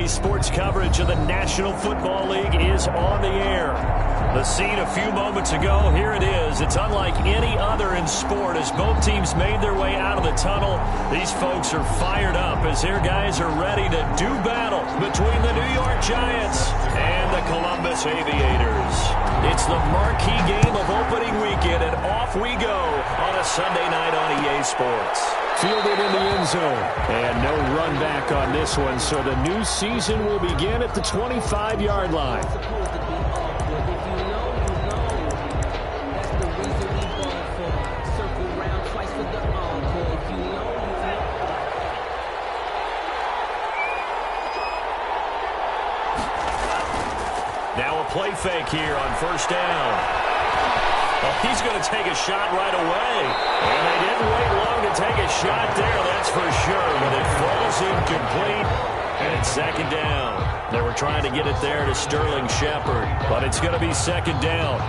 Today's sports coverage of the National Football League is on the air. The scene a few moments ago, here it is. It's unlike any other in sport as both teams made their way out of the tunnel. These folks are fired up as their guys are ready to do battle between the New York Giants and the Columbus Aviators. It's the marquee game of opening weekend, and off we go on a Sunday night on EA Sports. Fielded in the end zone, and no run back on this one, so the new season will begin at the 25-yard line. Now a play fake here on first down. Well, he's going to take a shot right away. And they didn't wait long to take a shot there, that's for sure. But it falls incomplete, and it's second down. They were trying to get it there to Sterling Shepard, but it's going to be second down.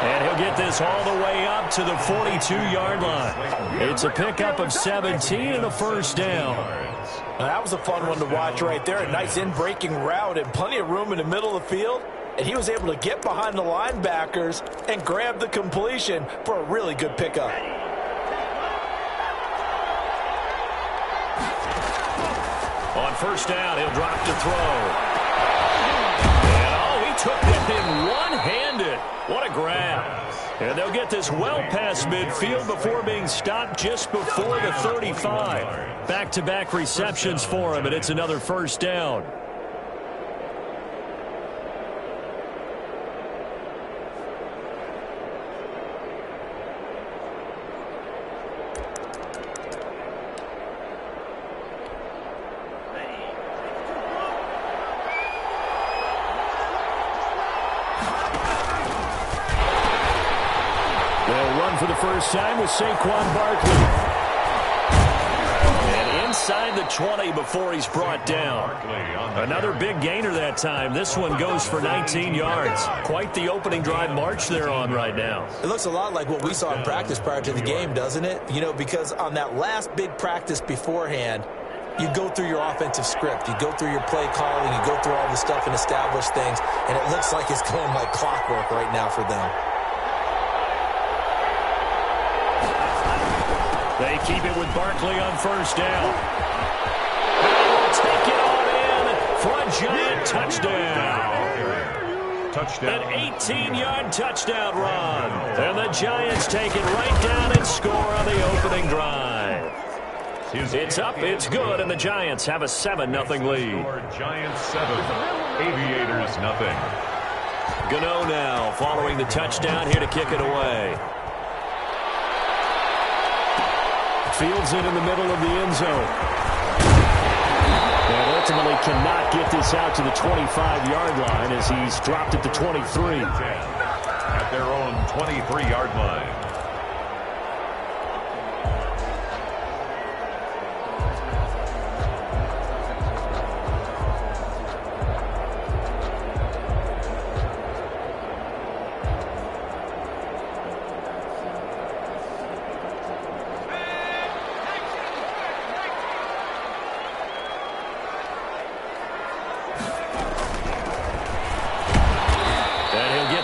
And he'll get this all the way up to the 42-yard line. It's a pickup of 17 and a first down. Now, that was a fun one to watch right there. A nice in-breaking route and plenty of room in the middle of the field. And he was able to get behind the linebackers and grab the completion for a really good pickup. On first down, he'll drop to throw. Took that thing one-handed. What a grab. And they'll get this well past midfield before being stopped just before the 35. Back-to-back receptions for him, and it's another first down. For the first time with Saquon Barkley. And inside the 20 before he's brought down. Another big gainer that time. This one goes for 19 yards. Quite the opening drive march they're on right now. It looks a lot like what we saw in practice prior to the game, doesn't it? You know, because on that last big practice beforehand, you go through your offensive script. You go through your play calling. You go through all the stuff and establish things. And it looks like it's going like clockwork right now for them. They keep it with Barkley on first down. Take it on in for a Giant touchdown. An 18-yard touchdown run. And the Giants take it right down and score on the opening drive. It's up, it's good, and the Giants have a 7-0 lead. Giants 7, Aviators 0. Gano now following the touchdown here to kick it away. Fields it in the middle of the end zone. And ultimately cannot get this out to the 25-yard line as he's dropped at the 23. At their own 23-yard line.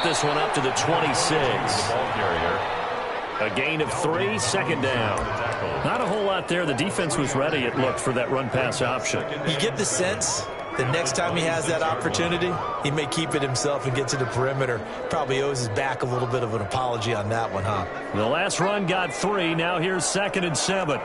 This one up to the 26. A gain of 3, second down. Not a whole lot there. The defense was ready, it looked, for that run-pass option. You get the sense that next time he has that opportunity, he may keep it himself and get to the perimeter. Probably owes his back a little bit of an apology on that one, huh? The last run got 3. Now here's 2nd and 7.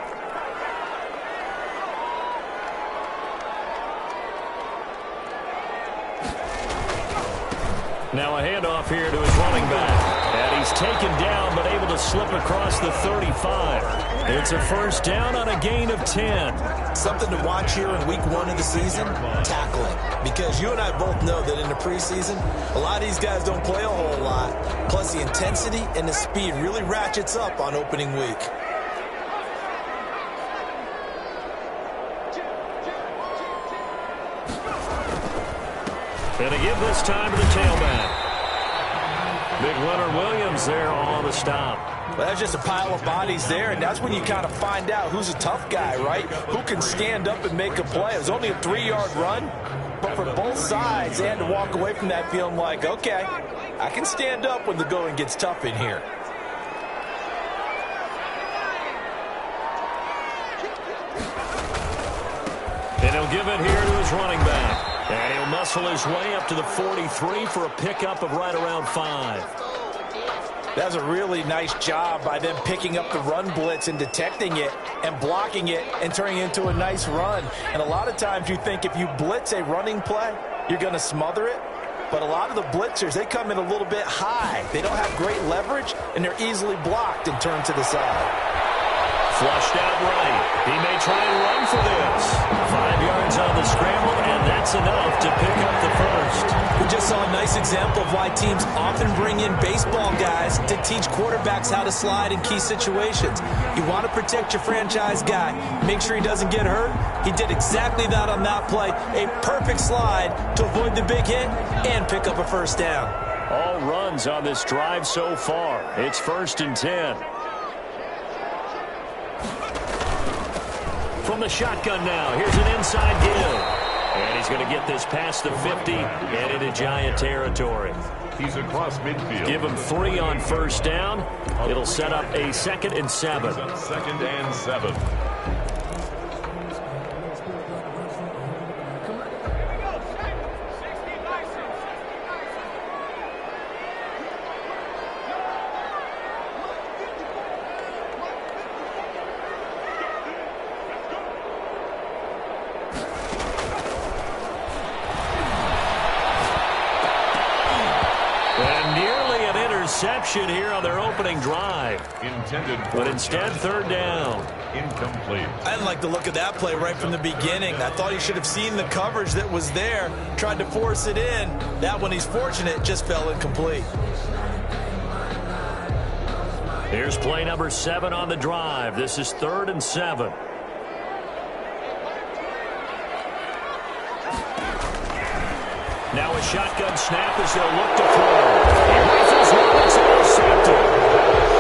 Now a handoff here to his running back. And he's taken down but able to slip across the 35. It's a first down on a gain of 10. Something to watch here in week 1 of the season, tackling. Because you and I both know that in the preseason, a lot of these guys don't play a whole lot. Plus the intensity and the speed really ratchets up on opening week. And to give this time to the tailback. Big Leonard Williams there on the stop. Well, that's just a pile of bodies there, and that's when you kind of find out who's a tough guy, right? Who can stand up and make a play. It was only a 3-yard run, but for both sides, they had to walk away from that feeling like, okay, I can stand up when the going gets tough in here. And he'll give it here to his running back. And he'll muscle his way up to the 43 for a pickup of right around 5. That's a really nice job by them picking up the run blitz and detecting it and blocking it and turning it into a nice run. And a lot of times you think if you blitz a running play, you're going to smother it. But a lot of the blitzers, they come in a little bit high. They don't have great leverage, and they're easily blocked and turned to the side. Flushed out right. He may try and run for this. 5 yards on the scramble, and that's enough to pick up the first. We just saw a nice example of why teams often bring in baseball guys to teach quarterbacks how to slide in key situations. You want to protect your franchise guy. Make sure he doesn't get hurt. He did exactly that on that play. A perfect slide to avoid the big hit and pick up a first down. All runs on this drive so far. It's 1st and 10. From the shotgun now, here's an inside give. And he's going to get this past the 50 and into Giant territory. He's across midfield. Give him 3 on first down. It'll set up a 2nd and 7. 2nd and 7. Here on their opening drive. But instead, 3rd down. Incomplete. I didn't like the look of that play right from the beginning. I thought he should have seen the coverage that was there, tried to force it in. That one, he's fortunate, just fell incomplete. Here's play number 7 on the drive. This is 3rd and 7. Now a shotgun snap as they'll look to throw. He rifles one. It's intercepted.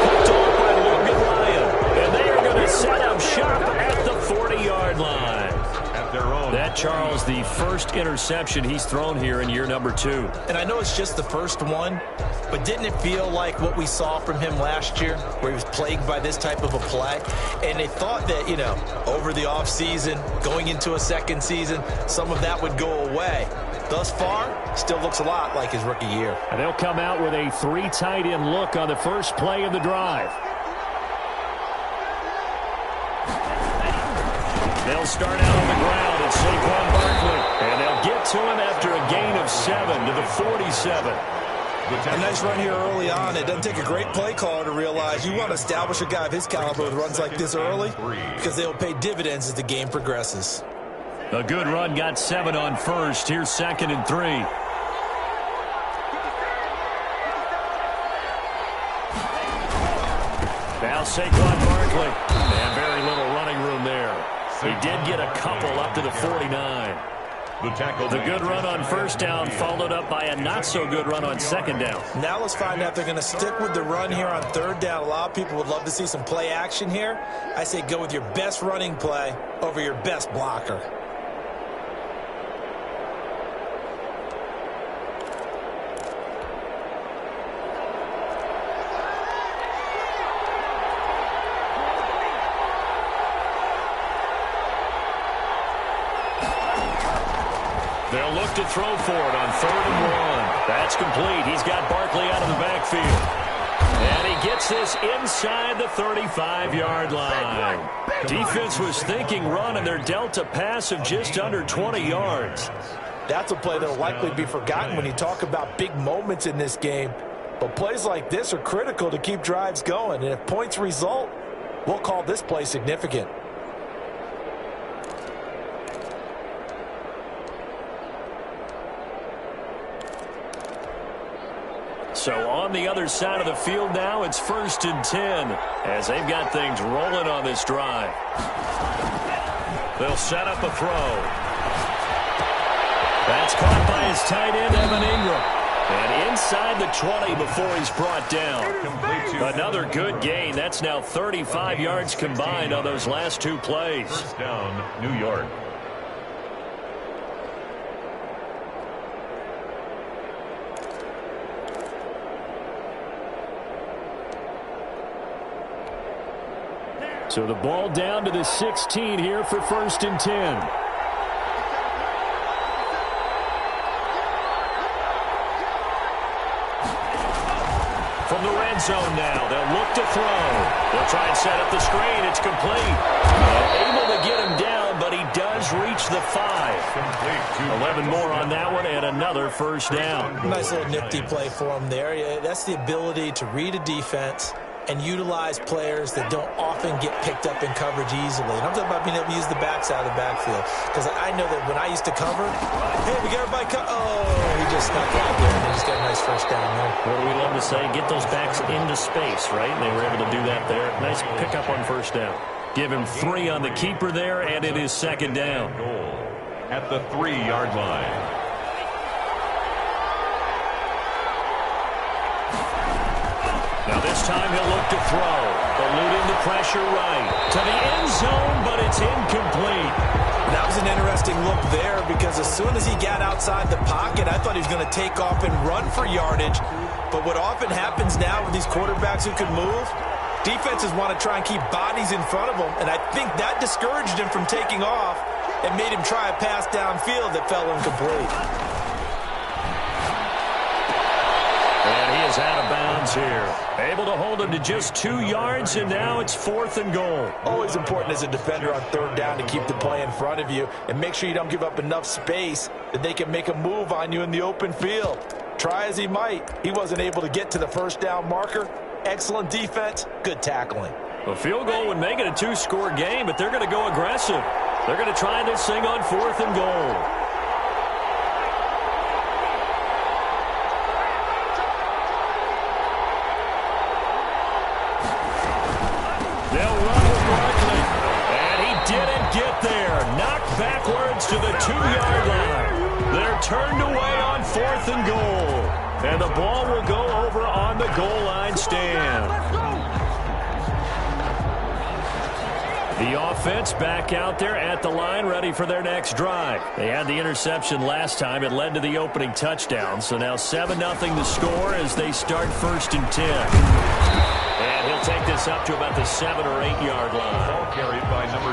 Picked off by Logan Ryan. And they are going to set up shop at the 40-yard line. At their own. That, Charles, the first interception he's thrown here in year number 2. And I know it's just the first one, but didn't it feel like what we saw from him last year, where he was plagued by this type of a play? And they thought that, you know, over the offseason, going into a second season, some of that would go away. Thus far, still looks a lot like his rookie year. And they'll come out with a 3 tight end look on the first play of the drive. They'll start out on the ground at Saquon Barkley. And they'll get to him after a gain of 7 to the 47. A nice run here early on. It doesn't take a great play caller to realize you want to establish a guy of his caliber with runs like this early, because they'll pay dividends as the game progresses. A good run, got 7 on first. Here's 2nd and 3. Now Saquon Barkley. And very little running room there. He did get a couple up to the 49. The good run on first down followed up by a not-so-good run on 2nd down. Now let's find out if they're going to stick with the run here on 3rd down. A lot of people would love to see some play action here. I say go with your best running play over your best blocker. They'll look to throw for it on 3rd and 1. That's complete. He's got Barkley out of the backfield. And he gets this inside the 35-yard line. Defense was thinking run, and they're dealt a pass of just under 20 yards. That's a play that will likely be forgotten when you talk about big moments in this game. But plays like this are critical to keep drives going. And if points result, we'll call this play significant. So on the other side of the field now, it's 1st and 10 as they've got things rolling on this drive. They'll set up a throw. That's caught by his tight end, Evan Ingram. And inside the 20 before he's brought down. Another good gain. That's now 35 yards combined on those last two plays. First down, New York. So the ball down to the 16 here for 1st and 10. From the red zone now, they'll look to throw. They'll try and set up the screen. It's complete. Able to get him down, but he does reach the 5. 11 more on that one and another first down. Nice little nifty play for him there. Yeah, that's the ability to read a defense and utilize players that don't often get picked up in coverage easily. And I'm talking about being able to use the backside of the backfield. Because I know that when I used to cover, hey, we got everybody he just snuck out there, and he just got a nice first down there. What do we love to say? Get those backs into space, right? And they were able to do that there. Nice pickup on first down. Give him 3 on the keeper there, and it is 2nd down. Goal at the 3-yard line. Now this time he'll look to throw. Eluding the pressure right. To the end zone, but it's incomplete. That was an interesting look there because as soon as he got outside the pocket, I thought he was going to take off and run for yardage. But what often happens now with these quarterbacks who can move, defenses want to try and keep bodies in front of them. And I think that discouraged him from taking off and made him try a pass downfield that fell incomplete. And he is out of bounds here. Able to hold him to just 2 yards, and now it's 4th and goal. Always important as a defender on 3rd down to keep the play in front of you and make sure you don't give up enough space that they can make a move on you in the open field. Try as he might, he wasn't able to get to the first down marker. Excellent defense, good tackling. A field goal would make it a 2-score game, but they're going to go aggressive. They're going to try this thing on 4th and goal. Backwards to the 2-yard line. They're turned away on 4th and goal. And the ball will go over on the goal line stand. The offense back out there at the line, ready for their next drive. They had the interception last time. It led to the opening touchdown. So now 7-0 the score as they start 1st and 10. And he'll take this up to about the 7- or 8-yard line.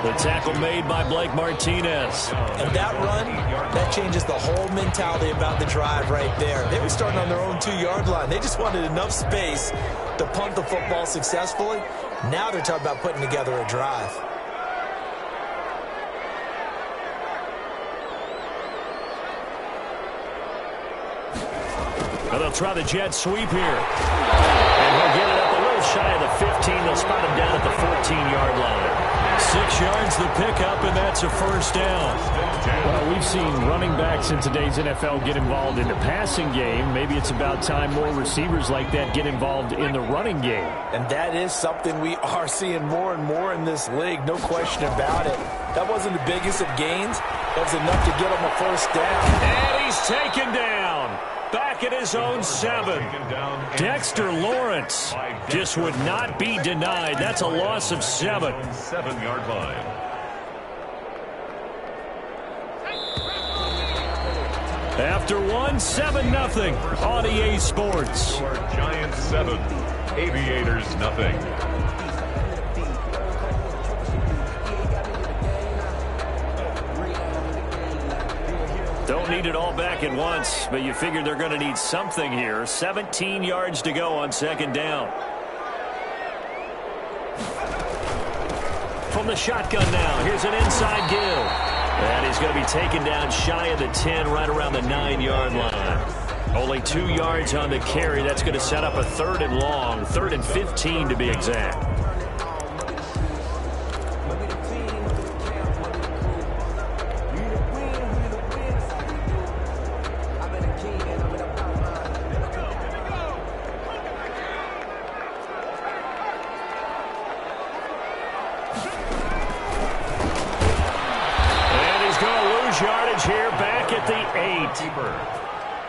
The tackle made by Blake Martinez. And that run, that changes the whole mentality about the drive right there. They were starting on their own 2-yard line. They just wanted enough space to punt the football successfully. Now they're talking about putting together a drive. Now they'll try the jet sweep here. And he'll get it up a little shy of the 15. They'll spot him down at the 14-yard line. 6 yards the pickup, and that's a first down. Well, we've seen running backs in today's NFL get involved in the passing game. Maybe it's about time more receivers like that get involved in the running game. And that is something we are seeing more and more in this league, no question about it. That wasn't the biggest of gains. That was enough to get him a first down. And he's taken down. Back at his own 7. Dexter Lawrence just would not be denied. That's a loss of 7. 7-yard line. After 1, 7-0 on EA Sports. Giants 7, Aviators nothing. Don't need it all back at once, but you figure they're going to need something here. 17 yards to go on 2nd down. From the shotgun now, here's an inside give. And he's going to be taken down shy of the 10, right around the 9-yard line. Only 2 yards on the carry. That's going to set up a 3rd and long, 3rd and 15 to be exact. yardage here back at the 8.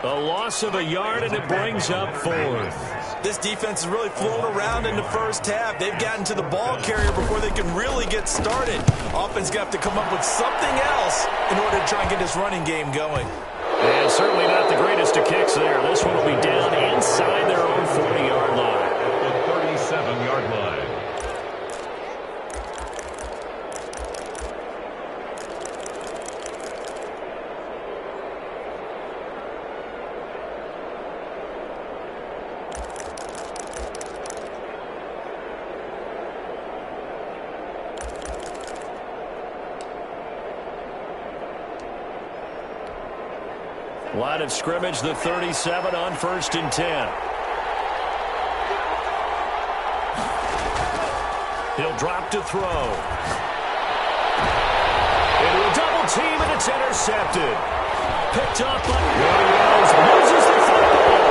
A loss of a yard, and it brings up 4th. This defense has really flown around in the first half. They've gotten to the ball carrier before they can really get started. Offense got to come up with something else in order to try and get this running game going. And certainly not the greatest of kicks there. This one will be down inside their own 40-yard line. At the 37-yard line. Line of scrimmage, the 37 on 1st and 10. He'll drop to throw. Into a double team, and it's intercepted. Picked up by Williams. Loses the football.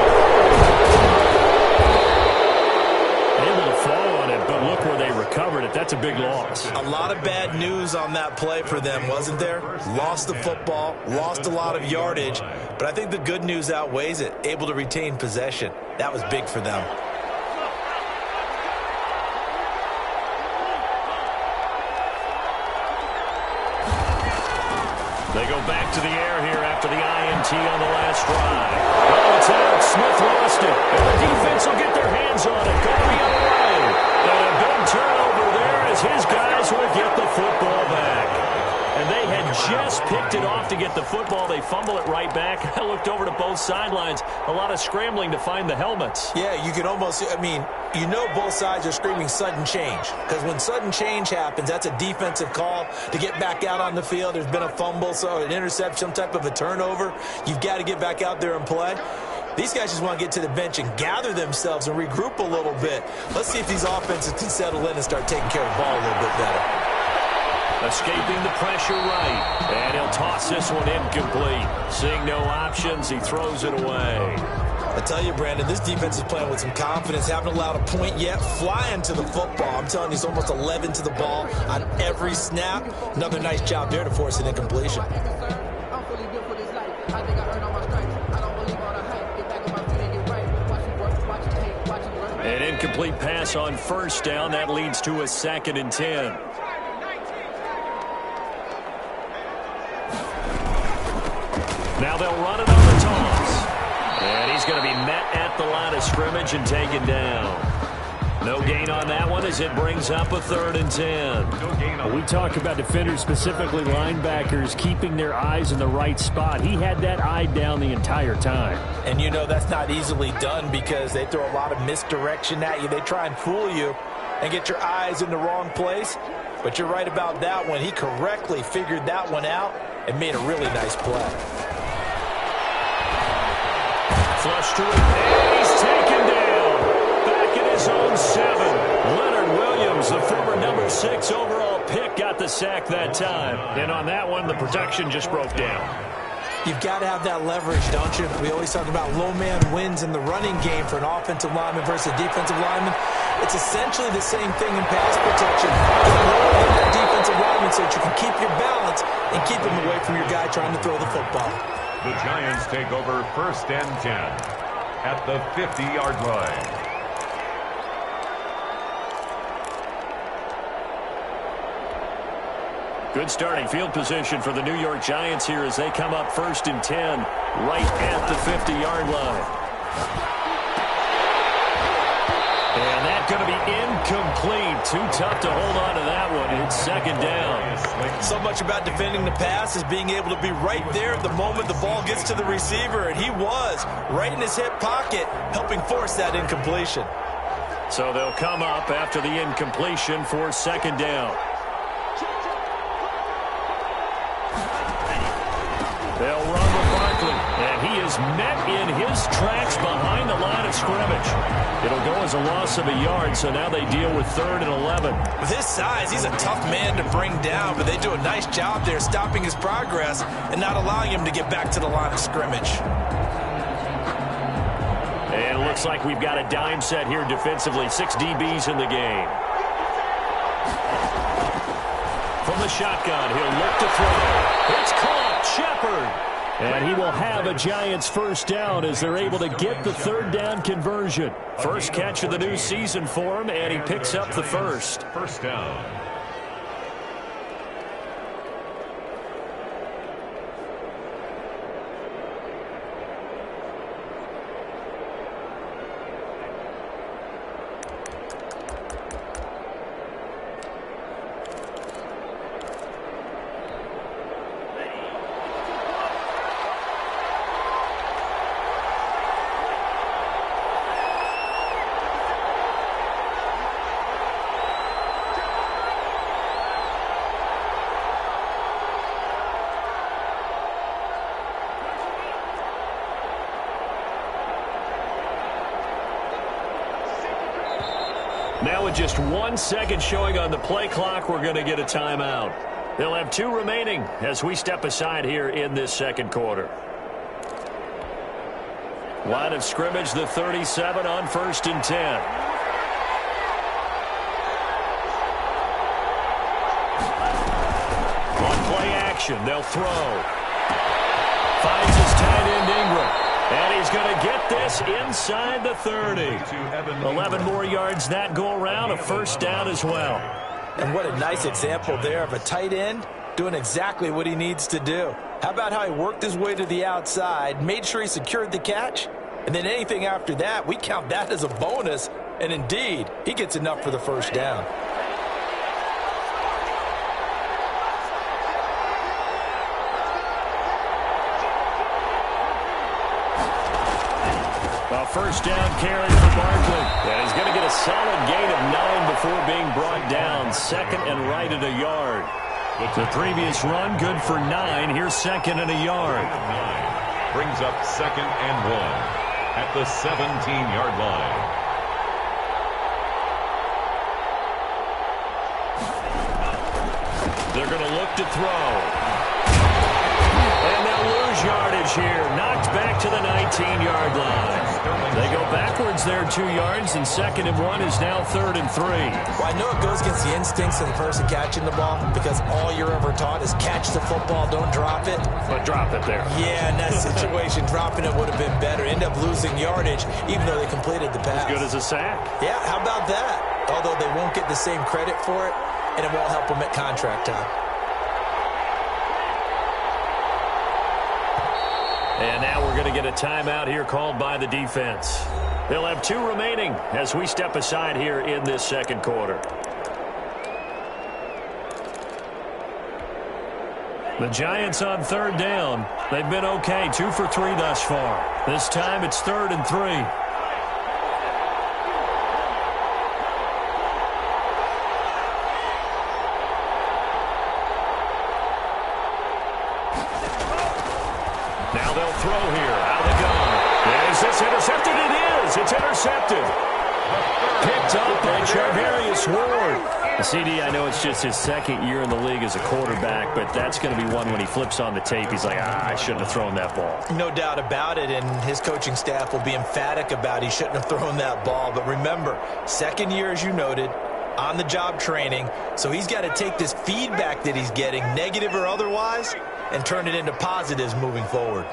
Able to fall on it, but look where they recovered it. That's a big loss. A lot of bad news on that play for them, wasn't there? Lost the football, lost a lot of yardage, but I think the good news outweighs it. Able to retain possession. That was big for them. They go back to the air here after the INT on the last drive. Oh, it's out. Smith lost it. And the defense will get their hands on it. Go the other way. And a big turnover there as his guys will get the football back. And they had just picked it off to get the football. They fumble it right back. I looked over to both sidelines. A lot of scrambling to find the helmets. Yeah, you can almost, you know both sides are screaming sudden change. Because when sudden change happens, that's a defensive call to get back out on the field. There's been a fumble, so an interception, some type of a turnover. You've got to get back out there and play. These guys just want to get to the bench and gather themselves and regroup a little bit. Let's see if these offenses can settle in and start taking care of the ball a little bit better. Escaping the pressure right. And he'll toss this one incomplete. Seeing no options, he throws it away. I tell you, Brandon, this defense is playing with some confidence. Haven't allowed a point yet. Flying to the football. I'm telling you, it's almost 11 to the ball on every snap. Another nice job there to force an incompletion. An incomplete pass on 1st down. That leads to a 2nd and 10. Now they'll run it on the toss. And he's going to be met at the line of scrimmage and taken down. No gain on that one as it brings up a 3rd and 10. We talk about defenders, specifically linebackers, keeping their eyes in the right spot. He had that eye down the entire time. And you know that's not easily done because they throw a lot of misdirection at you. They try and fool you and get your eyes in the wrong place. But you're right about that one. He correctly figured that one out and made a really nice play. Flush to it, and he's taken down. Back in his own 7. Leonard Williams, the former number 6 overall pick, got the sack that time. And on that one, the protection just broke down. You've got to have that leverage, don't you? We always talk about low man wins in the running game for an offensive lineman versus a defensive lineman. It's essentially the same thing in pass protection. Get lower than that defensive lineman so that you can keep your balance and keep him away from your guy trying to throw the football. The Giants take over 1st and 10 at the 50-yard line. Good starting field position for the New York Giants here as they come up 1st and 10 right at the 50-yard line. And that's going to be incomplete. Too tough to hold on to that one. It's 2nd down. So much about defending the pass is being able to be right there at the moment the ball gets to the receiver, and he was right in his hip pocket, helping force that incompletion. So they'll come up after the incompletion for 2nd down. They'll run with Barkley, and he is met in his tracks behind the line of scrimmage. It'll go as a loss of a yard, so now they deal with 3rd and 11. With his size, he's a tough man to bring down, but they do a nice job there stopping his progress and not allowing him to get back to the line of scrimmage. And it looks like we've got a dime set here defensively. 6 DBs in the game. From the shotgun, he'll look to throw. It's caught. Shepard. And he will have a Giants first down as they're able to get the third down conversion. First catch of the new season for him, and he picks up the first. First down. Now with just 1 second showing on the play clock, we're going to get a timeout. They'll have 2 remaining as we step aside here in this second quarter. Line of scrimmage, the 37 on 1st and 10. On play action, they'll throw. Finds his tight end Ingram. And he's going to get this inside the 30. 11 more yards that go around, a first down as well. And what a nice example there of a tight end doing exactly what he needs to do. How about how he worked his way to the outside, made sure he secured the catch, and then anything after that, we count that as a bonus. And indeed, he gets enough for the first down. A first down carry for Barkley. And he's going to get a solid gain of 9 before being brought down. Second and right at a yard. The previous run, good for 9. Here's second and a yard. 9 brings up second and 1 at the 17-yard line. They're going to look to throw. And they'll lose yardage here. Knocked back to the 19-yard line. They go backwards there 2 yards, and second and 1 is now 3rd and 3. Well, I know it goes against the instincts of the person catching the ball because all you're ever taught is catch the football, don't drop it. But drop it there. Yeah, in that situation, dropping it would have been better. End up losing yardage, even though they completed the pass. As good as a sack. Yeah, how about that? Although they won't get the same credit for it, and it won't help them at contract time. And now we're going to get a timeout here called by the defense. They'll have 2 remaining as we step aside here in this second quarter. The Giants on 3rd down. They've been okay, 2 for 3 thus far. This time it's 3rd and 3. Now they'll throw here out of the gun. Is this intercepted? It is. It's intercepted. Picked up by Charvarius Ward. The CD, I know it's just his 2nd year in the league as a quarterback, but that's going to be one when he flips on the tape. He's like, I shouldn't have thrown that ball. No doubt about it, and his coaching staff will be emphatic about he shouldn't have thrown that ball. But remember, 2nd year, as you noted, on-the-job training, so he's got to take this feedback that he's getting, negative or otherwise, and turn it into positives moving forward.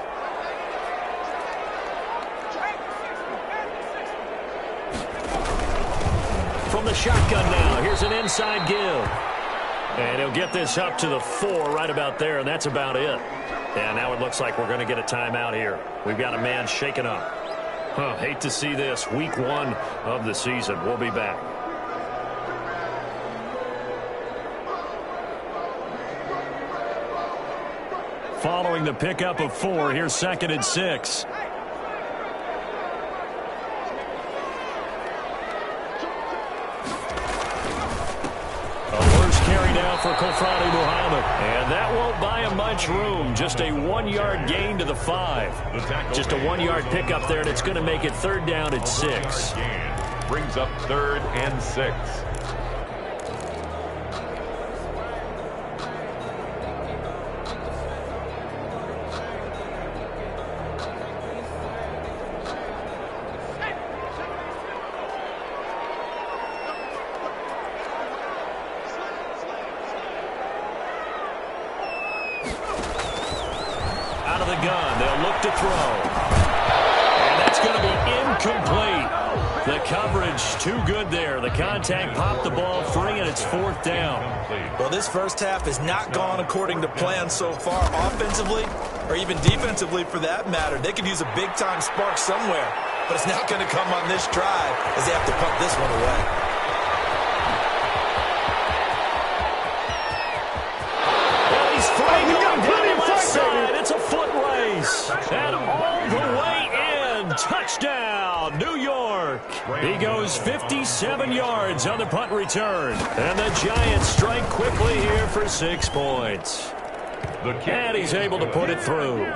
From the shotgun now, here's an inside give. And he'll get this up to the 4 right about there, and that's about it. And now it looks like we're going to get a timeout here. We've got a man shaken up. Hate to see this. Week 1 of the season. We'll be back. Following the pickup of 4, here's 2nd and 6. A first carry down for Kofrani Muhammad. And that won't buy him much room. Just a 1-yard gain to the 5. Just a 1-yard pickup there, and it's going to make it 3rd down at 6. Brings up 3rd and 6. the gun. They'll look to throw. And that's going to be incomplete. The coverage too good there. The contact popped the ball free, and it's 4th down. Well, this first half has not gone according to plan so far, offensively or even defensively for that matter. They could use a big-time spark somewhere, but it's not going to come on this drive as they have to punt this one away. Well, he's free going down the left side. It's a foot race. And all the way in. Touchdown, New York. He goes 57 yards on the punt return. And the Giants strike quickly here for 6 points. And he's able to put it through.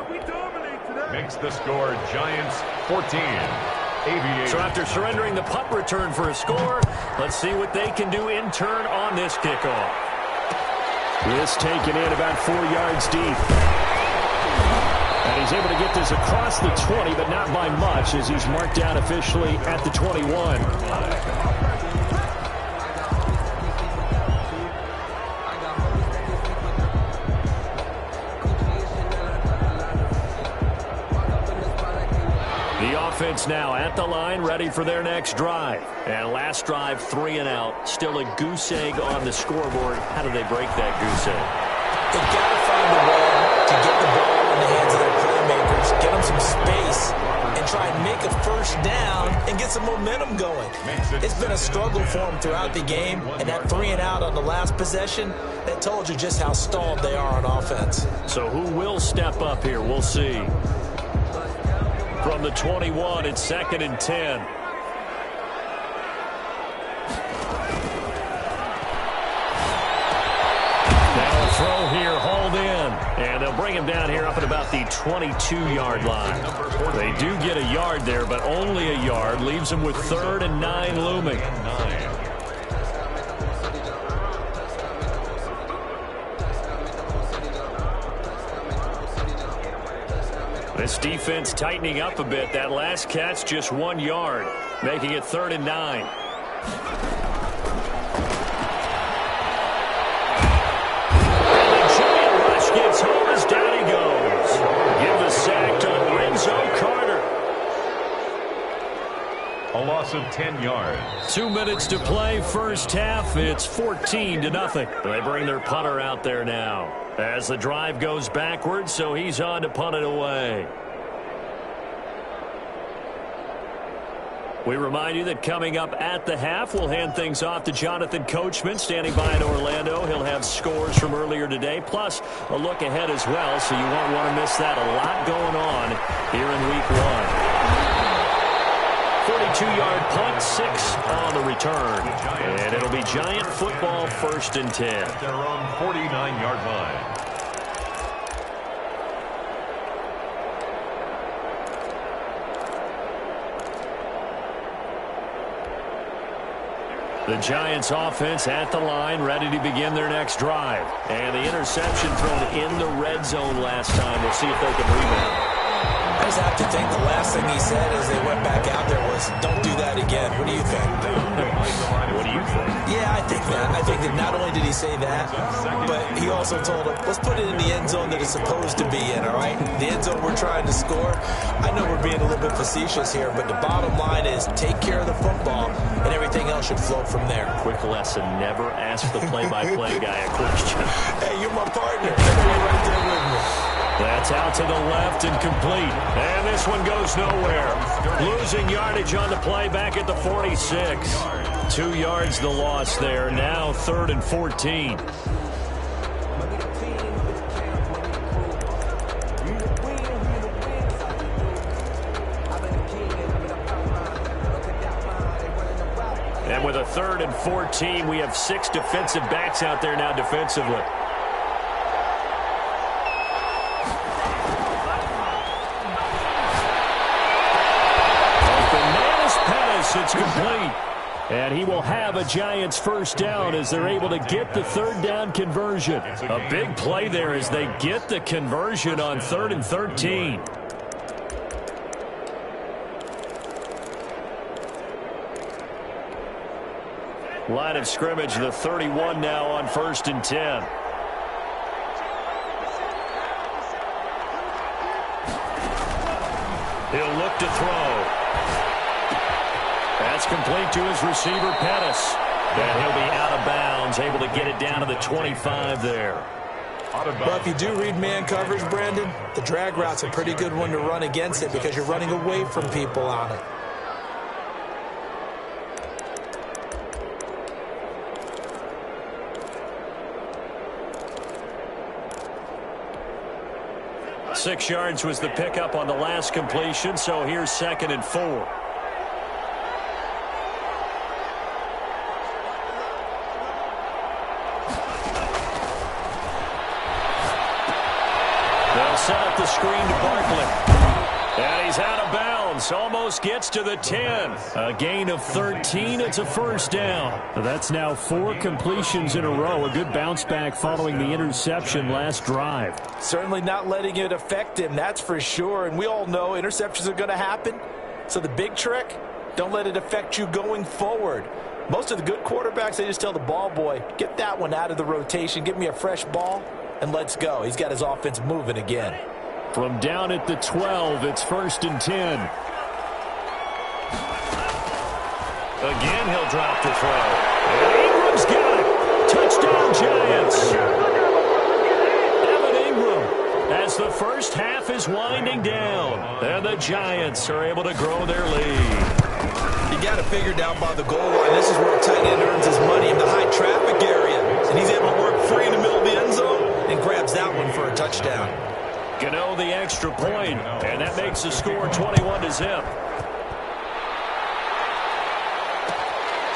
Makes the score Giants 14. Aviators. So after surrendering the punt return for a score, let's see what they can do in turn on this kickoff. This taken in about 4 yards deep. And he's able to get this across the 20, but not by much, as he's marked down officially at the 21. The offense now at the line, ready for their next drive. And last drive, 3 and out. Still a goose egg on the scoreboard. How do they break that goose egg? They've got to find a way to get the ball in the hands of their playmakers, get them some space, and try and make a first down and get some momentum going. It's been a struggle for them throughout the game, and that 3 and out on the last possession, that told you just how stalled they are on offense. So who will step up here? We'll see. From the 21, it's 2nd and 10. Now a throw here, hauled in. And they'll bring him down here up at about the 22-yard line. They do get a yard there, but only a yard. Leaves them with 3rd and 9 looming. This defense tightening up a bit. That last catch, just 1 yard, making it 3rd and 9. And the giant rush gets home as down he goes. Give the sack to Lorenzo Carter. A loss of 10 yards. 2 minutes to play, first half. It's 14-0. They bring their punter out there now as the drive goes backwards, so he's on to punt it away. We remind you that coming up at the half, we'll hand things off to Jonathan Coachman standing by in Orlando. He'll have scores from earlier today, plus a look ahead as well, so you won't want to miss that. A lot going on here in Week 1. 42-yard punt, 6 on the return. And it'll be Giant football, 1st and 10. At their own 49-yard line. The Giants offense at the line, ready to begin their next drive. And the interception thrown in the red zone last time. We'll see if they can rebound. I just have to think the last thing he said as they went back out there was, don't do that again. What do you think? What do you think? Yeah, I think that. I think that not only did he say that, but he also told him, let's put it in the end zone that it's supposed to be in, all right? The end zone we're trying to score. I know we're being a little bit facetious here, but the bottom line is take care of the football, and everything else should flow from there. Quick lesson, never ask the play-by-play guy a question. Hey, you're my partner. You're right there with me. That's out to the left and complete. And this one goes nowhere. Losing yardage on the play back at the 46. 2 yards the loss there. Now 3rd and 14. And with a 3rd and 14, we have 6 defensive backs out there now defensively. It's complete. And he will have a Giants first down as they're able to get the 3rd down conversion. A big play there as they get the conversion on 3rd and 13. Line of scrimmage, the 31 now on 1st and 10. to throw. That's complete to his receiver, Pettis. And he'll be out of bounds, able to get it down to the 25 there. Well, if you do read man coverage, Brandon, the drag route's a pretty good one to run against it because you're running away from people on it. Six yards was the pickup on the last completion, so here's 2nd and 4. They'll set up the screen to Barkley. And he's out of bounds. Almost gets to the 10. A gain of 13. It's a first down. That's now 4 completions in a row. A good bounce back following the interception last drive. Certainly not letting it affect him, that's for sure. And we all know interceptions are going to happen. So the big trick, don't let it affect you going forward. Most of the good quarterbacks, they just tell the ball boy, get that one out of the rotation, give me a fresh ball, and let's go. He's got his offense moving again. From down at the 12, it's 1st and 10. Again, he'll drop to throw. And Ingram's got it. Touchdown, Giants. Evan Ingram, as the first half is winding down, and the Giants are able to grow their lead. You got to figure down by the goal line. This is where a tight end earns his money in the high traffic area. And he's able to work free in the middle of the end zone and grabs that one for a touchdown. Gano the extra point, and that makes the score 21-0.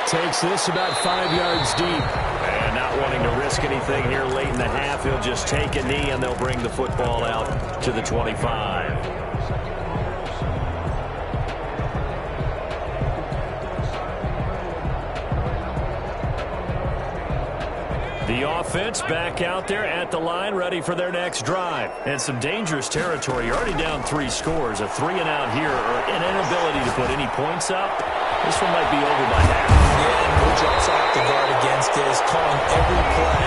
Takes this about 5 yards deep. And not wanting to risk anything here late in the half, he'll just take a knee, and they'll bring the football out to the 25. The offense back out there at the line, ready for their next drive. And some dangerous territory. You're already down 3 scores. A 3-and-out here, or an inability to put any points up. This one might be over by half. Yeah, and what you also have to guard against is calling every play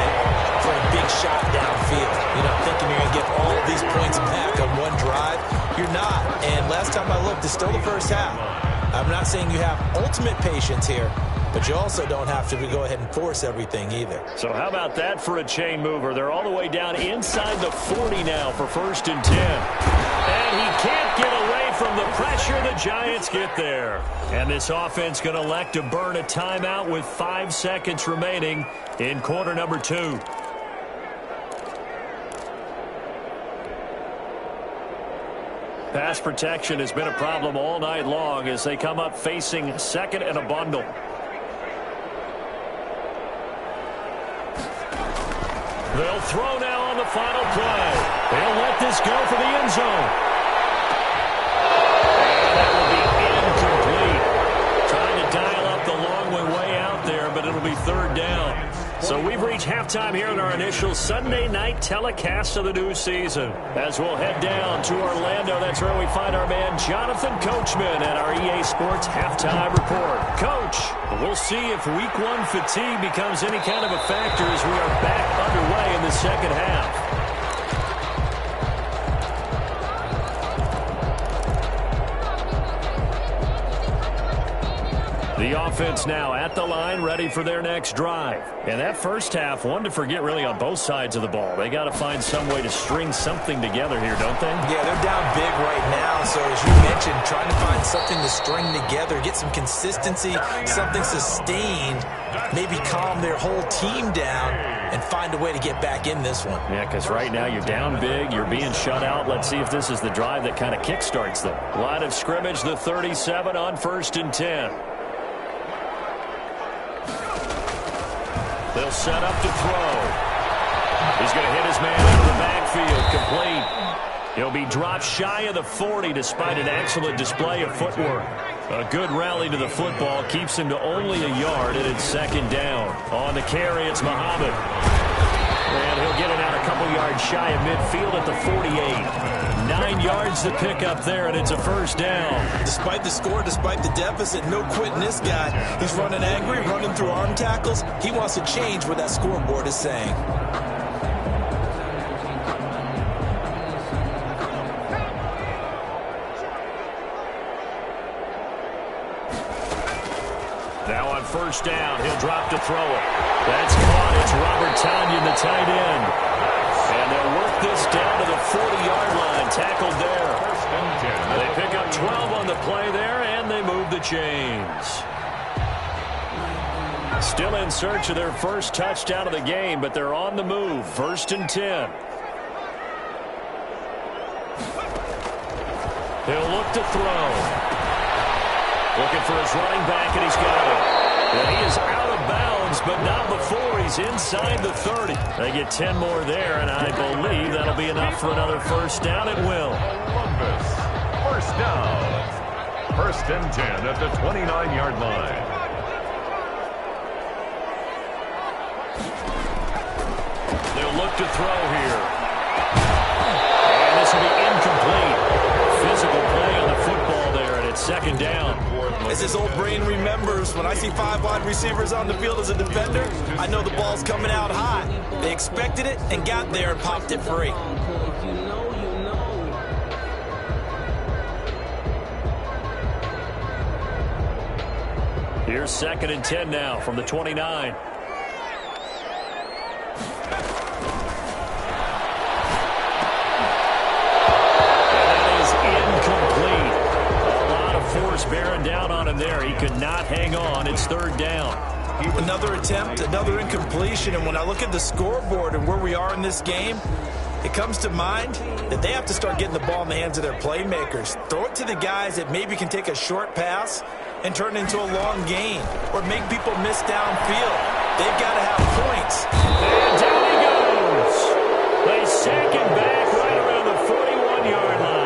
for a big shot downfield. You're not thinking you're going to get all of these points back on one drive. You're not. And last time I looked, it's still the first half. I'm not saying you have ultimate patience here, but you also don't have to go ahead and force everything either. So how about that for a chain mover? They're all the way down inside the 40 now for 1st and 10. And he can't get away from the pressure. The Giants get there. And this offense going to elect to burn a timeout with 5 seconds remaining in quarter number 2. Pass protection has been a problem all night long as they come up facing 2nd and a bundle. They'll throw now on the final play. They'll let this go for the end zone. And that will be incomplete. Trying to dial up the long way out there, but it'll be 3rd down. So we've reached halftime here in our initial Sunday night telecast of the new season. As we'll head down to Orlando, that's where we find our man Jonathan Coachman at our EA Sports Halftime Report. Coach, we'll see if Week 1 fatigue becomes any kind of a factor as we are back underway in the second half. The offense now at the line, ready for their next drive. And that first half, one to forget really on both sides of the ball. They got to find some way to string something together here, don't they? Yeah, they're down big right now. So as you mentioned, trying to find something to string together, get some consistency, something sustained, maybe calm their whole team down and find a way to get back in this one. Yeah, because right now you're down big, you're being shut out. Let's see if this is the drive that kind of kickstarts them. Line of scrimmage, the 37 on 1st and 10. They'll set up to throw. He's going to hit his man out of the backfield, complete. He'll be dropped shy of the 40 despite an excellent display of footwork. A good rally to the football keeps him to only a yard, and it's 2nd down. On the carry, it's Muhammad. And he'll get it out a couple yards shy of midfield at the 48. 9 yards to pick up there, and it's a 1st down. Despite the score, despite the deficit, no quitting this guy. He's running angry, running through arm tackles. He wants to change what that scoreboard is saying. now on first down. He'll drop to throw it. That's caught. It's Robert Tonyan, the tight end. And they'll work this down to the 40-yard line. Tackled there. They pick up 12 on the play there, and they move the chains. Still in search of their first touchdown of the game, but they're on the move. 1st and 10. He'll look to throw. Looking for his running back, and he's got it. And he is out of bounds, but not before he's inside the 30. They get 10 more there, and I believe that'll be enough for another first down. It will. Columbus, first down. 1st and 10 at the 29-yard line. They'll look to throw here. And this will be incomplete. Physical play on the football there, and it's 2nd down. As his old brain remembers, when I see 5 wide receivers on the field as a defender, I know the ball's coming out high. They expected it and got there and popped it free. Here's 2nd and 10 now from the 29. Force bearing down on him there. He could not hang on. It's 3rd down. Another attempt, another incompletion, and when I look at the scoreboard and where we are in this game, it comes to mind that they have to start getting the ball in the hands of their playmakers. Throw it to the guys that maybe can take a short pass and turn it into a long gain or make people miss downfield. They've got to have points. And down he goes. They sack him back right around the 41-yard line.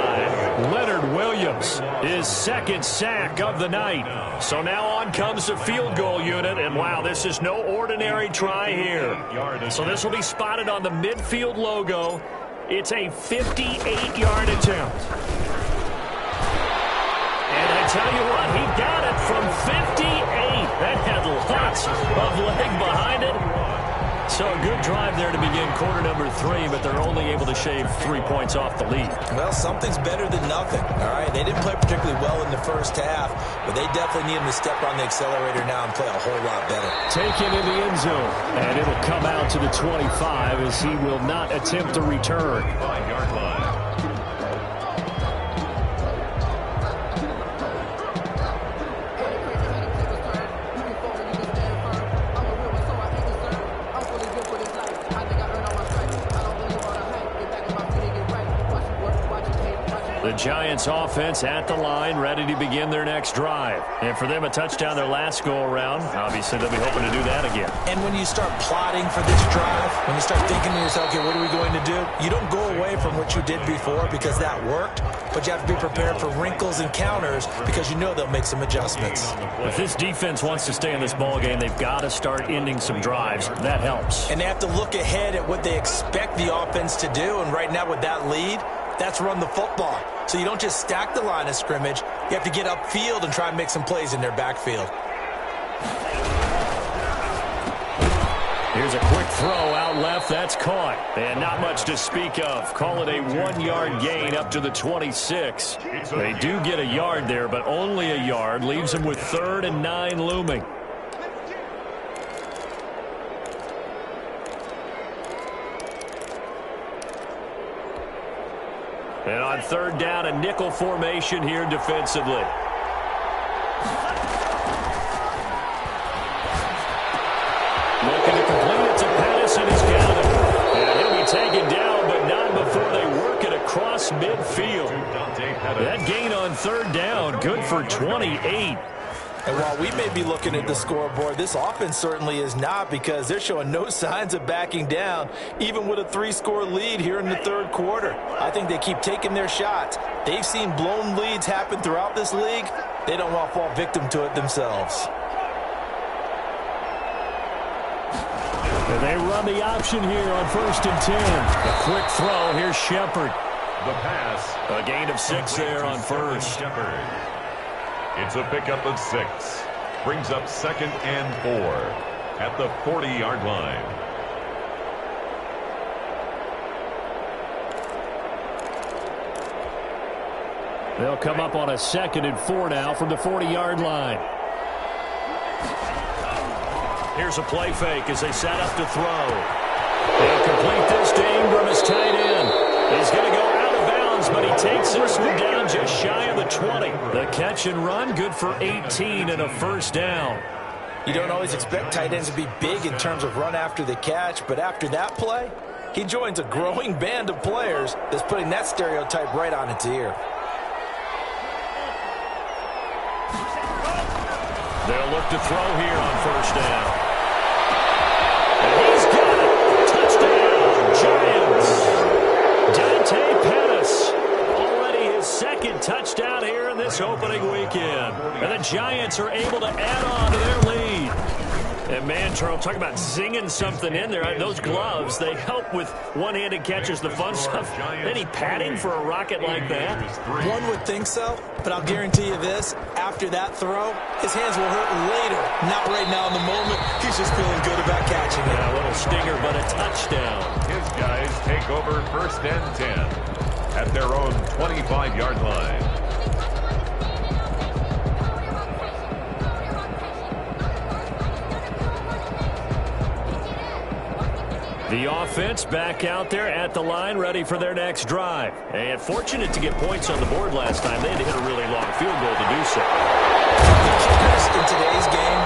Leonard Williams, his 2nd sack of the night. So now on comes the field goal unit, and wow, this is no ordinary try here. So this will be spotted on the midfield logo. It's a 58-yard attempt. And I tell you what, he got it from 58. That had lots of leg behind it. So a good drive there to begin quarter number 3, but they're only able to shave 3 points off the lead. Well, something's better than nothing, all right? They didn't play particularly well in the first half, but they definitely need him to step on the accelerator now and play a whole lot better. Taken in the end zone, and it'll come out to the 25 as he will not attempt to return. 5-yard line. The Giants offense at the line, ready to begin their next drive. And for them, a touchdown their last go-around. Obviously, they'll be hoping to do that again. And when you start plotting for this drive, when you start thinking to yourself, okay, what are we going to do? You don't go away from what you did before because that worked, but you have to be prepared for wrinkles and counters because you know they'll make some adjustments. If this defense wants to stay in this ball game, they've got to start ending some drives. That helps. And they have to look ahead at what they expect the offense to do, and right now with that lead, that's run the football. So you don't just stack the line of scrimmage. You have to get upfield and try and make some plays in their backfield. Here's a quick throw out left. That's caught. And not much to speak of. Call it a 1-yard gain up to the 26. They do get a yard there, but only a yard. Leaves them with 3rd and 9 looming. And on 3rd down, a nickel formation here defensively. Looking to complete it to Pettis, and he's got it. And he'll be taken down, but not before they work it across midfield. That gain on 3rd down, good for 28. And while we may be looking at the scoreboard, this offense certainly is not, because they're showing no signs of backing down, even with a 3-score lead here in the 3rd quarter. I think they keep taking their shots. They've seen blown leads happen throughout this league. They don't want to fall victim to it themselves. And they run the option here on 1st and 10. A quick throw. Here's Shepard. The pass. A gain of 6 there on 1st. Shepard. It's a pickup of 6. Brings up 2nd and 4 at the 40-yard line. They'll come up on a 2nd and 4 now from the 40-yard line. Here's a play fake as they set up to throw. They'll complete this to Ingram as tight end. He's going to go out of bounds, but he takes this one down just shy of the 20. The catch and run, good for 18 and a first down. You don't always expect tight ends to be big in terms of run after the catch, but after that play, he joins a growing band of players that's putting that stereotype right on its ear. They'll look to throw here on first down. And he's got it. Touchdown, Giants. Dante Pettis. Already his second touchdown here in this opening weekend. And the Giants are able to add on to their lead. And man, Charles, talk about zinging something in there. Those gloves, they help with one-handed catches, the fun stuff. Any padding for a rocket like that? One would think so, but I'll guarantee you this. After that throw, his hands will hurt later. Not right now in the moment. He's just feeling good about catching it. Yeah, a little stinger, but a touchdown. His guys take over first and 10 at their own 25-yard line. The offense back out there at the line, ready for their next drive. And fortunate to get points on the board last time. They had to hit a really long field goal to do so. The kickers in today's game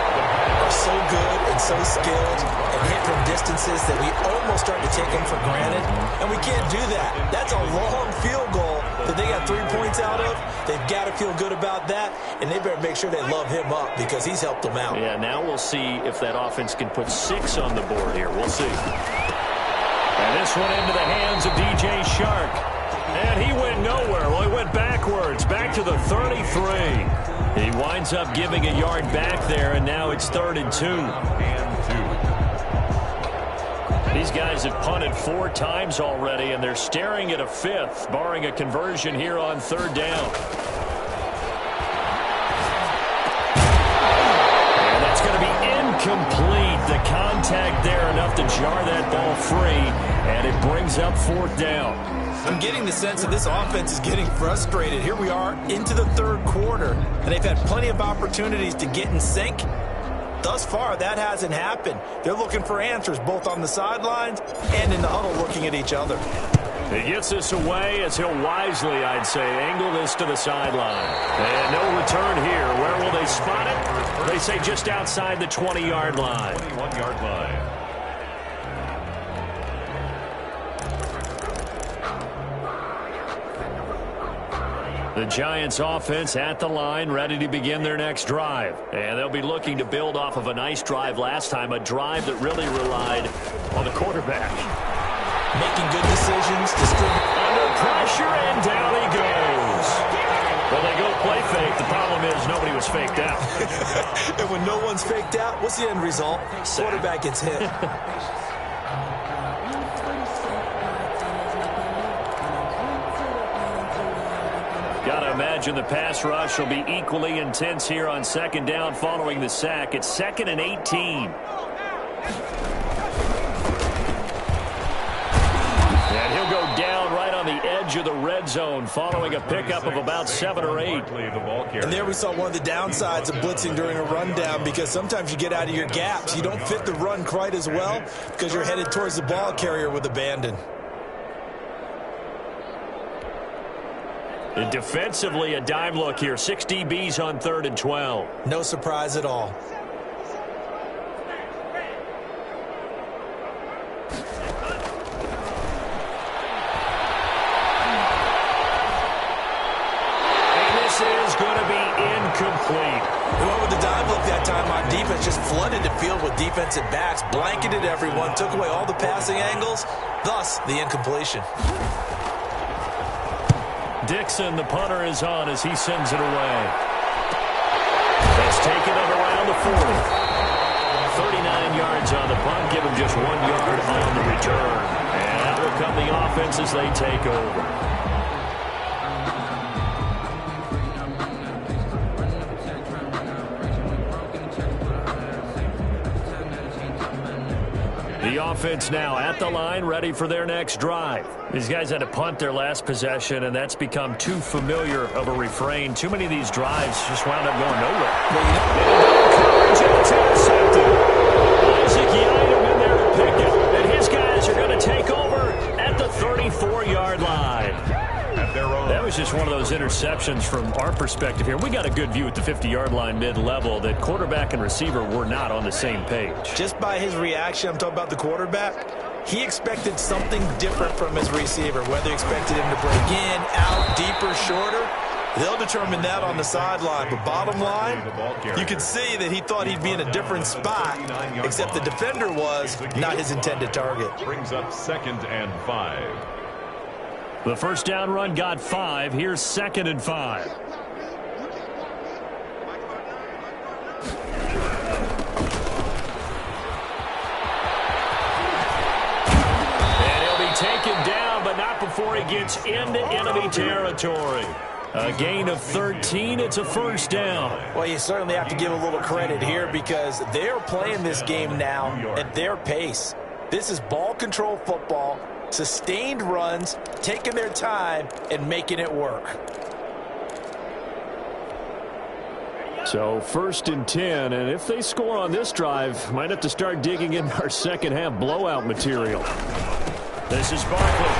are so good and so skilled and hit from distances that we almost start to take them for granted. And we can't do that. That's a long field goal that they got 3 points out of. They've got to feel good about that, and they better make sure they love him up because he's helped them out. Yeah, now we'll see if that offense can put 6 on the board here. We'll see. And this one into the hands of DJ Shark. And he went nowhere. Well, he went backwards, back to the 33. He winds up giving a yard back there, and now it's 3rd and 2. These guys have punted 4 times already, and they're staring at a 5th, barring a conversion here on 3rd down. And that's going to be incomplete. The contact there enough to jar that ball free, and it brings up 4th down. I'm getting the sense that this offense is getting frustrated. Here we are into the 3rd quarter, and they've had plenty of opportunities to get in sync. Thus far, that hasn't happened. They're looking for answers both on the sidelines and in the huddle looking at each other. He gets this away as he'll wisely, I'd say, angle this to the sideline. And no return here. Where will they spot it? They say just outside the 20-yard line. 21-yard line. The Giants offense at the line, ready to begin their next drive. And they'll be looking to build off of a nice drive last time, a drive that really relied on the quarterback. Making good decisions. Under pressure, and down he goes. Well, they go play fake. The problem is nobody was faked out. And when no one's faked out, what's the end result? Quarterback gets hit. Got to imagine the pass rush will be equally intense here on 2nd down following the sack. It's 2nd and 18. And he'll go down right on the edge of the red zone following a pickup of about 7 or 8. And there we saw one of the downsides of blitzing during a rundown, because sometimes you get out of your gaps. You don't fit the run quite as well because you're headed towards the ball carrier with abandon. And defensively, a dime look here. 6 DBs on 3rd and 12. No surprise at all. And this is going to be incomplete. They went with the dime look that time on defense, just flooded the field with defensive backs, blanketed everyone, took away all the passing angles, thus the incompletion. Dixon, the punter, is on as he sends it away. That's taken up around the 40. 39 yards on the punt, give him just 1 yard on the return. And out will come the offense as they take over. The offense now at the line, ready for their next drive. These guys had to punt their last possession, and that's become too familiar of a refrain. Too many of these drives just wound up going nowhere. Coverage intercepted. perceptions from our perspective here. We got a good view at the 50-yard line mid-level that quarterback and receiver were not on the same page. Just by his reaction, I'm talking about the quarterback, he expected something different from his receiver, whether he expected him to break in, out, deeper, shorter. They'll determine that on the sideline. But bottom line, you can see that he thought he'd be in a different spot, except the defender was not his intended target. Brings up 2nd and 5. The first down run got 5. Here's 2nd and 5. And he'll be taken down, but not before he gets into enemy territory. A gain of 13. It's a first down. Well, you certainly have to give a little credit here because they're playing this game now at their pace. This is ball control football, sustained runs, taking their time and making it work. So 1st and 10, and if they score on this drive, might have to start digging in our second half blowout material. This is Barkley.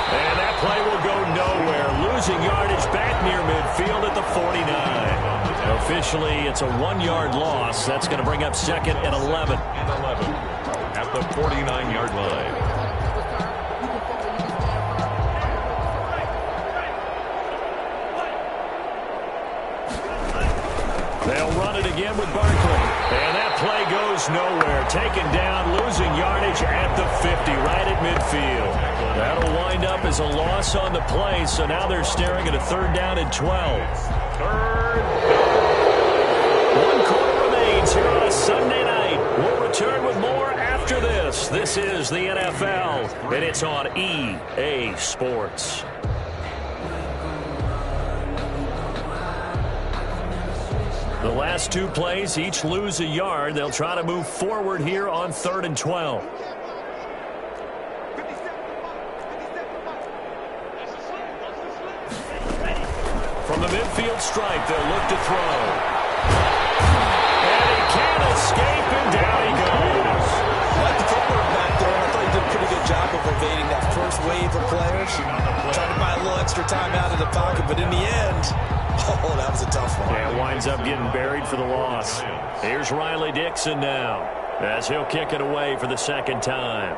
And that play will go nowhere. Losing yardage back near midfield at the 49. Officially, it's a 1-yard loss. That's going to bring up 2nd and 11. At the 49-yard line. They'll run it again with Barkley. And that play goes nowhere. Taken down, losing yardage at the 50, right at midfield. That'll wind up as a loss on the play, so now they're staring at a 3rd down and 12. 3rd. 1 quarter remains here on a Sunday night. We'll return with more after this. This is the NFL, and it's on EA Sports. The last 2 plays each lose a yard. They'll try to move forward here on 3rd and 12. From the midfield stripe, they'll look to throw. And he can't escape, and down he goes. I like the footwork back there, and I thought he did a pretty good job of evading that first wave of players. Trying to buy a little extra time out of the pocket, but in the end, oh, that was a tough one. Yeah, it winds up getting buried for the loss. Here's Riley Dixon now, as he'll kick it away for the 2nd time.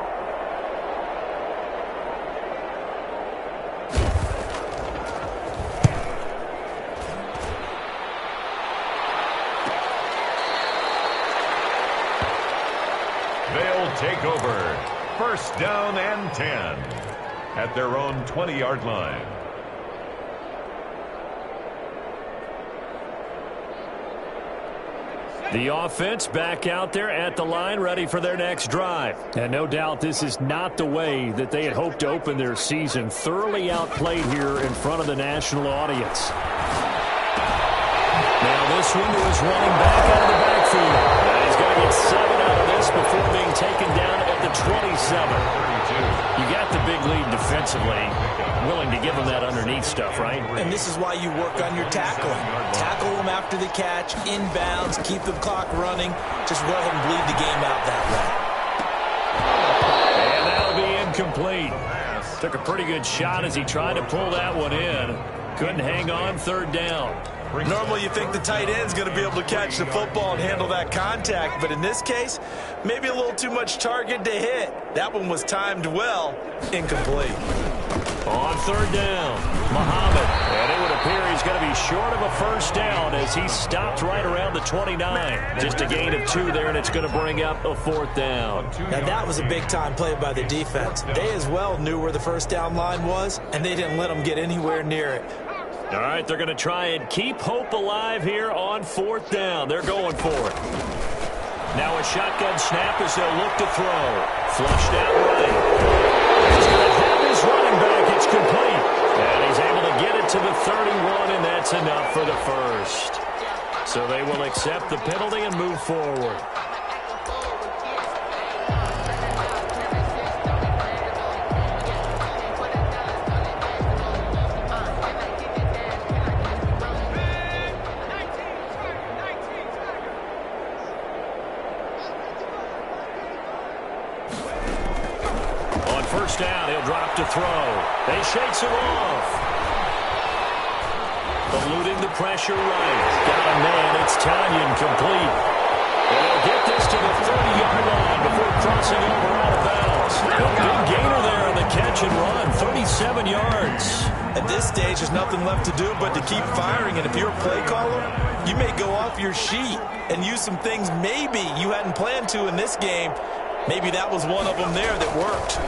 They'll take over. 1st down and 10 at their own 20-yard line. The offense back out there at the line, ready for their next drive. And no doubt this is not the way that they had hoped to open their season. Thoroughly outplayed here in front of the national audience. Now this one to his running back out of the backfield. And he's going to get 7 out of this before being taken down at the 27. You got the big lead defensively. Willing to give him that underneath stuff, right? And this is why you work on your tackling. Tackle them after the catch, inbounds, keep the clock running. Just go ahead and bleed the game out that way. And that'll be incomplete. Took a pretty good shot as he tried to pull that one in. Couldn't hang on, 3rd down. Normally you think the tight end's going to be able to catch the football and handle that contact, but in this case, maybe a little too much target to hit. That one was timed well, incomplete. On 3rd down, Muhammad. And it would appear he's going to be short of a first down as he stopped right around the 29. Just a gain of 2 there, and it's going to bring up a 4th down. Now that was a big-time play by the defense. They as well knew where the first down line was, and they didn't let them get anywhere near it. All right, they're going to try and keep hope alive here on 4th down. They're going for it. Now a shotgun snap as they'll look to throw. Flushed out right. He's going to have his running back. It's complete. And he's able to get it to the 31, and that's enough for the first. So they will accept the penalty and move forward. Down, he'll drop to throw. They shakes him off. eluding the pressure right. Got a man. It's Tanyan complete. And he'll get this to the 30-yard line before crossing over out of bounds. A big gainer there on the catch and run, 37 yards. At this stage, there's nothing left to do but to keep firing. And if you're a play caller, you may go off your sheet and use some things maybe you hadn't planned to in this game. Maybe that was one of them there that worked.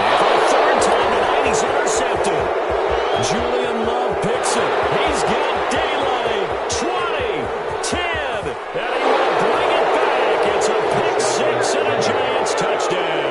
And for the third time tonight, he's intercepted. Julian Love picks it. He's got daylight. 20, 10, and he will bring it back. It's a pick six and a Giants touchdown.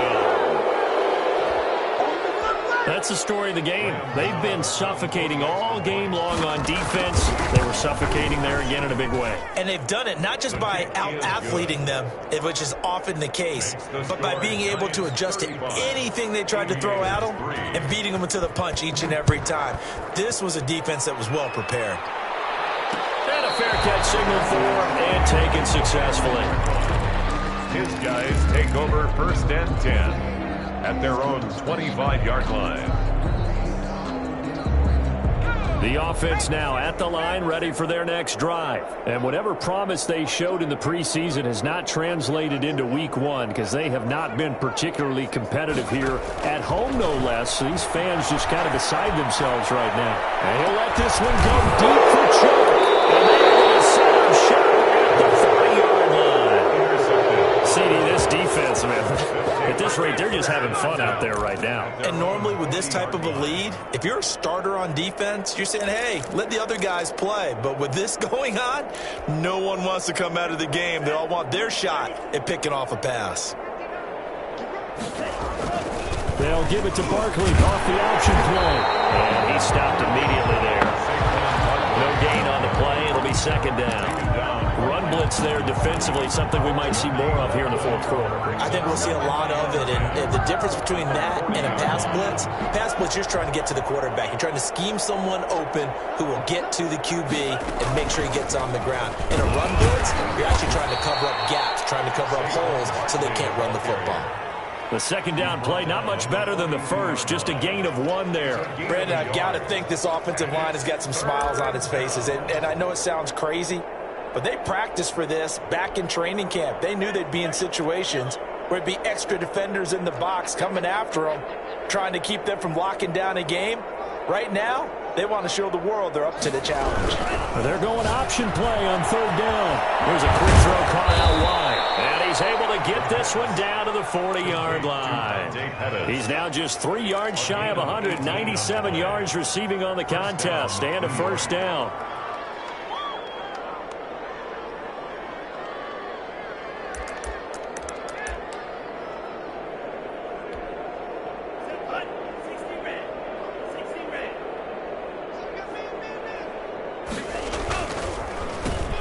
That's the story of the game. They've been suffocating all game long on defense. They were suffocating there again in a big way. And they've done it not just by out-athleting them, which is often the case, but by being able to adjust to anything they tried to throw at them and beating them to the punch each and every time. This was a defense that was well prepared. And a fair catch signaled for and taken successfully. His guys take over 1st and 10. At their own 25-yard line. The offense now at the line, ready for their next drive. And whatever promise they showed in the preseason has not translated into week one because they have not been particularly competitive here at home, no less. So these fans just kind of beside themselves right now. And he'll let this one go deep for Chuck. And they're going to set up shot at the 40-yard line. CD, this defense, man. At this rate, they're just having fun out there right now. And normally with this type of a lead, if you're a starter on defense, you're saying, hey, let the other guys play. But with this going on, no one wants to come out of the game. They all want their shot at picking off a pass. They'll give it to Barkley off the option play. And he stopped immediately there. No gain on the play. It'll be second down. Run blitz there defensively, something we might see more of here in the fourth quarter. I think we'll see a lot of it, and the difference between that and a pass blitz, you're trying to get to the quarterback. You're trying to scheme someone open who will get to the QB and make sure he gets on the ground. In a run blitz, you're actually trying to cover up gaps, trying to cover up holes so they can't run the football. The second down play, not much better than the first, just a gain of one there. Brandon, I've got to think this offensive line has got some smiles on its faces, and I know it sounds crazy, but they practiced for this back in training camp. They knew they'd be in situations where it'd be extra defenders in the box coming after them, trying to keep them from locking down a game. Right now, they want to show the world they're up to the challenge. They're going option play on third down. Here's a quick throw caught out wide. And he's able to get this one down to the 40-yard line. He's now just 3 yards shy of 197 yards receiving on the contest and a first down.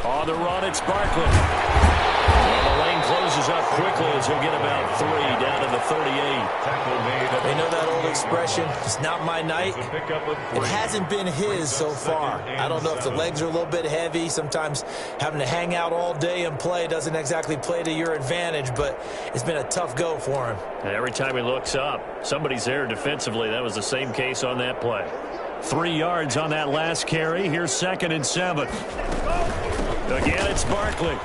On the run, it's Barkley. And the lane closes up quickly as he'll get about 3 down to the 38. They know that old expression, it's not my night. It hasn't been his so far. I don't know if the legs are a little bit heavy. Sometimes having to hang out all day and play doesn't exactly play to your advantage, but it's been a tough go for him. And every time he looks up, somebody's there defensively. That was the same case on that play. 3 yards on that last carry. Here's 2nd and 7. Again, it's Barkley. And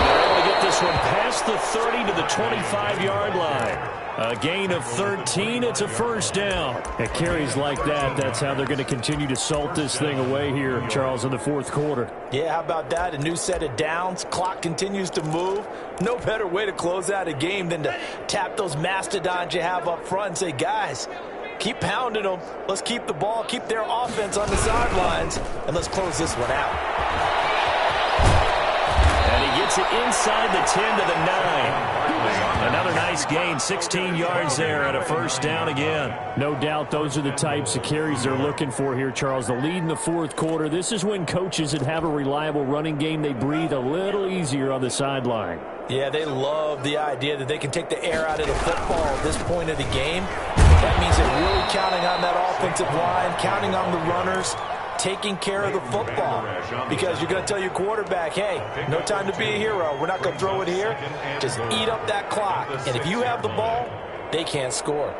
they're able to get this one past the 30 to the 25-yard line. A gain of 13. It's a first down. At carries like that, that's how they're going to continue to salt this thing away here, Charles, in the fourth quarter. Yeah, how about that? A new set of downs. Clock continues to move. No better way to close out a game than to tap those mastodons you have up front and say, guys, keep pounding them. Let's keep the ball, keep their offense on the sidelines, and let's close this one out. And he gets it inside the 10 to the 9. Another nice gain, 16 yards there and a first down again. No doubt those are the types of carries they're looking for here, Charles. The lead in the fourth quarter. This is when coaches that have a reliable running game, they breathe a little easier on the sideline. Yeah, they love the idea that they can take the air out of the football at this point of the game. That means they're really counting on that offensive line, counting on the runners, taking care of the football. Because you're going to tell your quarterback, hey, no time to be a hero. We're not going to throw it here. Just eat up that clock. And if you have the ball, they can't score.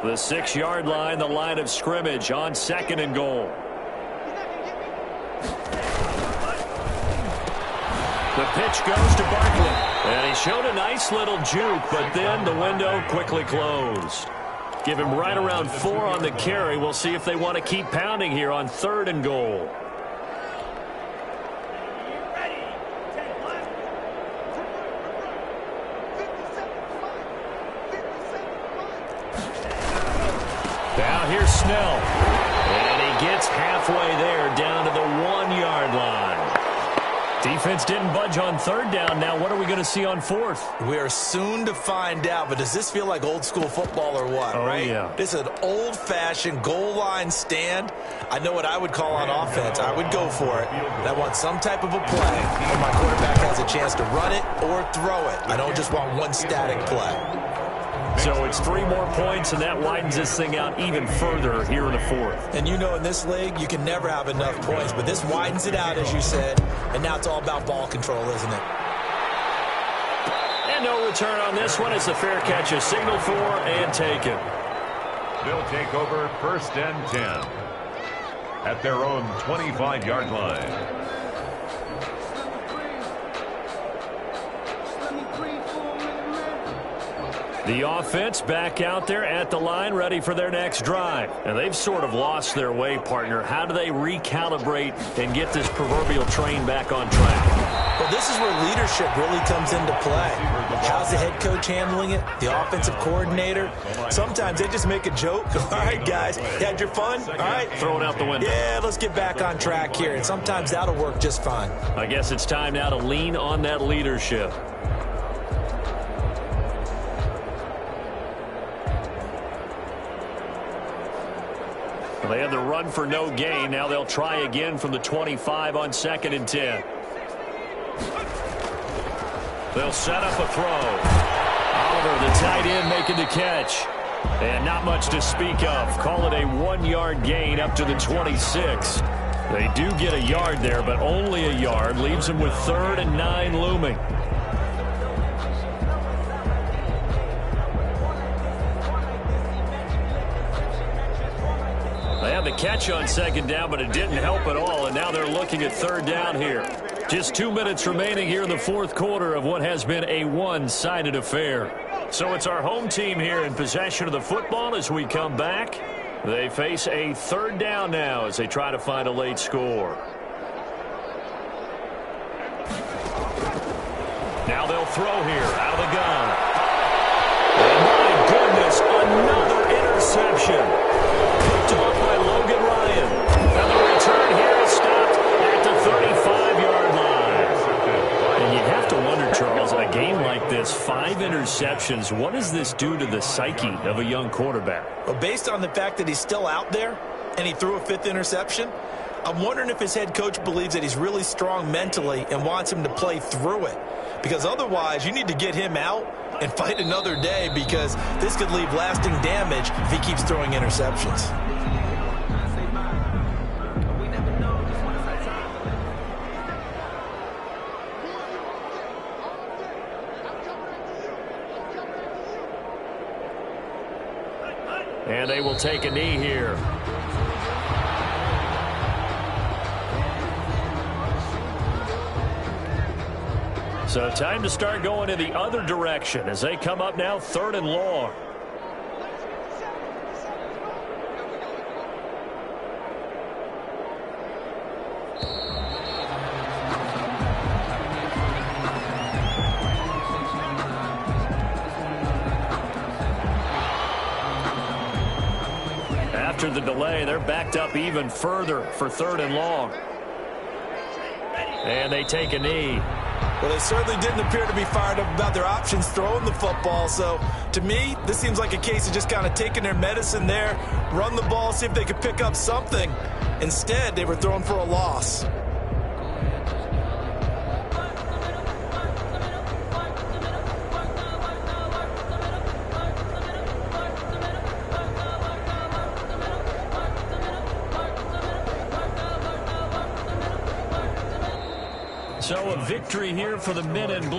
The 6-yard line, the line of scrimmage on 2nd and goal. The pitch goes to Barkley. And he showed a nice little juke, but then the window quickly closed. Give him right around 4 on the carry. We'll see if they want to keep pounding here on 3rd and goal. Now here's Snell. And he gets halfway there down to the 1-yard line. Defense didn't budge on 3rd down. Now what are we going to see on 4th? We are soon to find out, but does this feel like old school football or what, right? Yeah. This is an old-fashioned goal line stand. I know what I would call on offense. I would go for it. And I want some type of a play where my quarterback has a chance to run it or throw it. I don't just want one static play. So it's 3 more points, and that widens this thing out even further here in the 4th. And you know, in this league, you can never have enough points, but this widens it out, as you said, and now it's all about ball control, isn't it? And no return on this one as the fair catch is signaled for and taken. They'll take over 1st and 10 at their own 25-yard line. The offense back out there at the line, ready for their next drive. And they've sort of lost their way, partner. How do they recalibrate and get this proverbial train back on track? Well, this is where leadership really comes into play. How's the head coach handling it? The offensive coordinator? Sometimes they just make a joke. All right, guys, you had your fun? All right. Throw it out the window. Yeah, let's get back on track here. And sometimes that'll work just fine. I guess it's time now to lean on that leadership. They had the run for no gain. Now they'll try again from the 25 on 2nd and 10. They'll set up a throw. Oliver, the tight end, making the catch. And not much to speak of. Call it a 1-yard gain up to the 26. They do get a yard there, but only a yard. Leaves them with 3rd and 9 looming. They had the catch on 2nd down, but it didn't help at all, and now they're looking at 3rd down here. Just 2 minutes remaining here in the 4th quarter of what has been a one-sided affair. So it's our home team here in possession of the football as we come back. They face a 3rd down now as they try to find a late score. Now they'll throw here out of the gun. And my goodness, another interception. Picked off by Logan Ryan. And the return here is stopped at the 35-yard line. And you have to wonder, Charles, a game like this, 5 interceptions, what does this do to the psyche of a young quarterback? Well, based on the fact that he's still out there and he threw a 5th interception, I'm wondering if his head coach believes that he's really strong mentally and wants him to play through it. Because otherwise, you need to get him out and fight another day, because this could leave lasting damage if he keeps throwing interceptions. And they will take a knee here. So time to start going in the other direction as they come up now 3rd and long. After the delay, they're backed up even further for 3rd and long. And they take a knee. Well, they certainly didn't appear to be fired up about their options throwing the football. So, to me, this seems like a case of just kind of taking their medicine there, run the ball, see if they could pick up something. Instead, they were throwing for a loss. So a victory here for the men in blue.